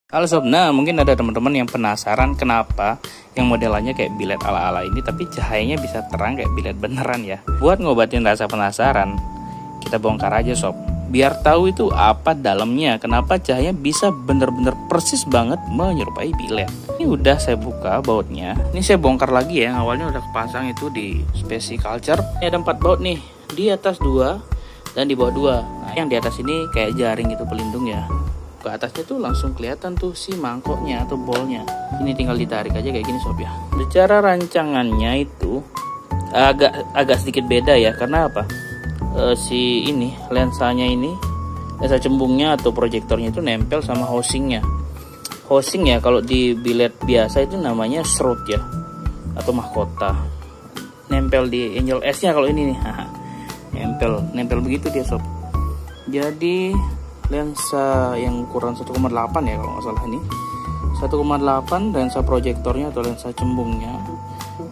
Halo sob, nah mungkin ada teman-teman yang penasaran kenapa yang modelannya kayak bilet ala-ala ini tapi cahayanya bisa terang kayak bilet beneran ya. Buat ngobatin rasa penasaran, kita bongkar aja sob. Biar tahu itu apa dalamnya, kenapa cahayanya bisa bener-bener persis banget menyerupai bilet. Ini udah saya buka bautnya. Ini saya bongkar lagi ya, awalnya udah kepasang itu di Speci Culture. Ini ada 4 baut nih, di atas 2 dan di bawah 2. Nah, yang di atas ini kayak jaring itu pelindung ya. Ke atasnya tuh langsung kelihatan tuh si mangkoknya atau bolnya. Ini tinggal ditarik aja kayak gini sob ya. Secara rancangannya itu agak sedikit beda ya, karena apa? Si ini lensanya ini, lensa cembungnya atau proyektornya itu nempel sama housingnya. Housing ya kalau di bilet biasa itu namanya shroud ya, atau mahkota. Nempel di Angel S-nya kalau ini nih. nempel begitu dia sob. Jadi lensa yang ukuran 1,8 ya kalau nggak salah ini 1,8 lensa proyektornya atau lensa cembungnya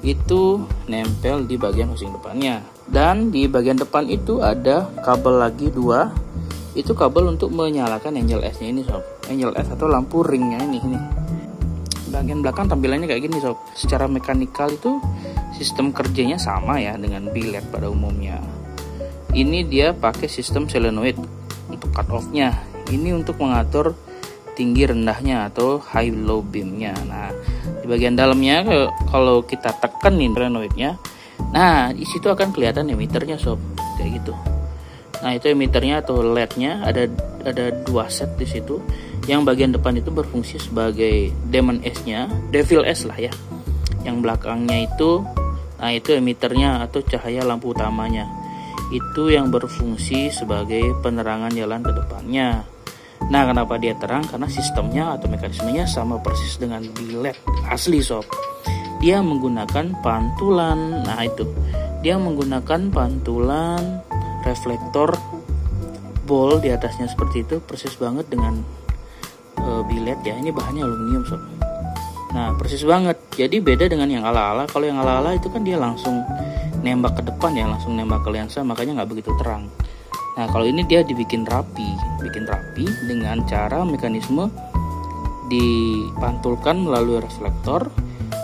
itu nempel di bagian housing depannya, dan di bagian depan itu ada kabel lagi 2, itu kabel untuk menyalakan Angel S nya ini sob, Angel S atau lampu ringnya ini. Bagian belakang tampilannya kayak gini sob. Secara mekanikal itu sistem kerjanya sama ya dengan bilet pada umumnya. Ini dia pakai sistem solenoid untuk cut off nya, ini untuk mengatur tinggi rendahnya atau high low beamnya. Nah di bagian dalamnya kalau kita tekenin solenoidnya, nah di situ akan kelihatan emiternya sob, kayak gitu. Nah itu emiternya atau LED-nya ada 2 set di situ. Yang bagian depan itu berfungsi sebagai Demon S-nya, Devil S lah ya. Yang belakangnya itu, nah itu emiternya atau cahaya lampu utamanya. Itu yang berfungsi sebagai penerangan jalan ke depannya. Nah kenapa dia terang? Karena sistemnya atau mekanismenya sama persis dengan bilet asli sob. Dia menggunakan pantulan. Nah itu dia menggunakan pantulan reflektor bol di atasnya seperti itu, persis banget dengan bilet ya. Ini bahannya aluminium sob. Nah persis banget. Jadi beda dengan yang ala-ala. Kalau yang ala-ala itu kan dia langsung nembak ke depan ya, langsung nembak ke lensa, makanya nggak begitu terang. Nah kalau ini dia dibikin rapi dengan cara mekanisme dipantulkan melalui reflektor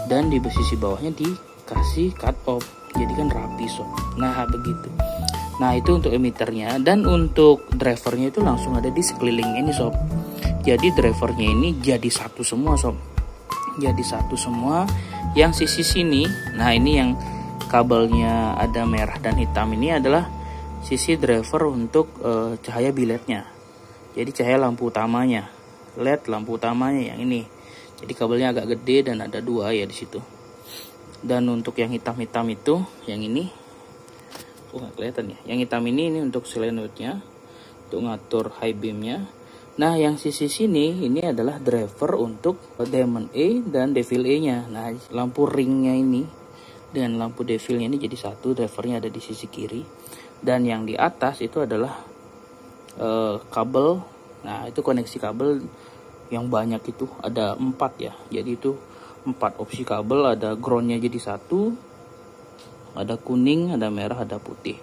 dan di sisi bawahnya dikasih cut off, jadi kan rapi sob. Nah begitu. Nah itu untuk emiternya, dan untuk drivernya itu langsung ada di sekeliling ini sob. Jadi drivernya ini jadi satu semua sob, jadi satu semua. Yang sisi sini, nah ini yang kabelnya ada merah dan hitam, ini adalah sisi driver untuk cahaya biletnya. Jadi cahaya lampu utamanya, LED lampu utamanya yang ini. Jadi kabelnya agak gede dan ada 2 ya di situ. Dan untuk yang hitam-hitam itu, yang ini, nggak kelihatan ya. Yang hitam ini untuk solenoidnya, untuk ngatur high beamnya. Nah yang sisi sini ini adalah driver untuk Demon E dan Devil E nya. Nah lampu ringnya ini dengan lampu devilnya ini jadi satu, drivernya ada di sisi kiri. Dan yang di atas itu adalah kabel. Nah itu koneksi kabel yang banyak, itu ada 4 ya. Jadi itu 4 opsi kabel, ada groundnya jadi satu, ada kuning, ada merah, ada putih.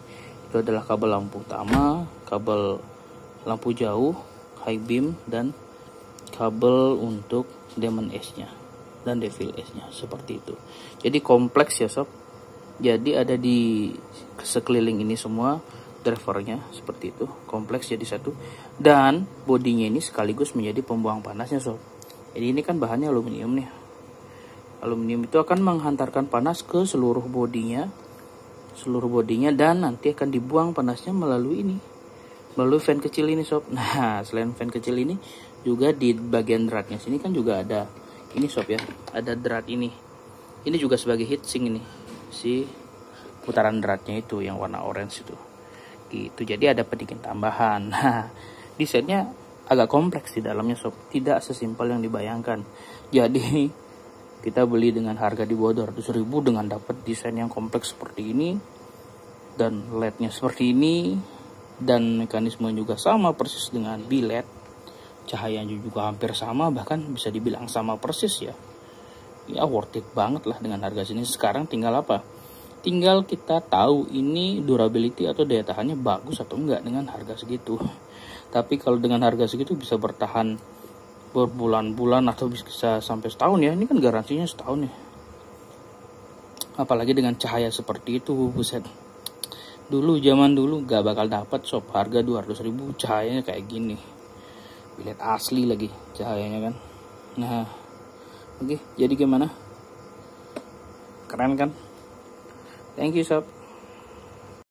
Itu adalah kabel lampu utama, kabel lampu jauh, high beam, dan kabel untuk Demon S nya dan Devil S nya, seperti itu. Jadi kompleks ya sob. Jadi ada di sekeliling ini semua drivernya seperti itu, kompleks jadi satu. Dan bodinya ini sekaligus menjadi pembuang panasnya sob. Jadi ini kan bahannya aluminium nih. Aluminium itu akan menghantarkan panas ke seluruh bodinya, dan nanti akan dibuang panasnya melalui ini, melalui fan kecil ini sob. Nah selain fan kecil ini juga di bagian dratnya sini kan juga ada ini sob ya, ada drat ini juga sebagai heatsink ini, si putaran dratnya itu yang warna orange itu gitu. Jadi ada pendingin tambahan. Nah desainnya agak kompleks di dalamnya sob, tidak sesimpel yang dibayangkan. Jadi kita beli dengan harga di bawah 200.000 dengan dapat desain yang kompleks seperti ini, dan LED-nya seperti ini, dan mekanisme juga sama persis dengan bilet. Cahayanya juga hampir sama, bahkan bisa dibilang sama persis ya. Ya worth it banget lah dengan harga sini. Sekarang tinggal apa? Tinggal kita tahu ini durability atau daya tahannya bagus atau enggak dengan harga segitu. Tapi kalau dengan harga segitu bisa bertahan berbulan-bulan atau bisa sampai setahun ya. Ini kan garansinya setahun ya. Apalagi dengan cahaya seperti itu, buset. Zaman dulu gak bakal dapat sob harga 200.000 cahayanya kayak gini. Bilet asli lagi cahayanya kan. Nah, oke, jadi gimana? Keren kan? Thank you sob.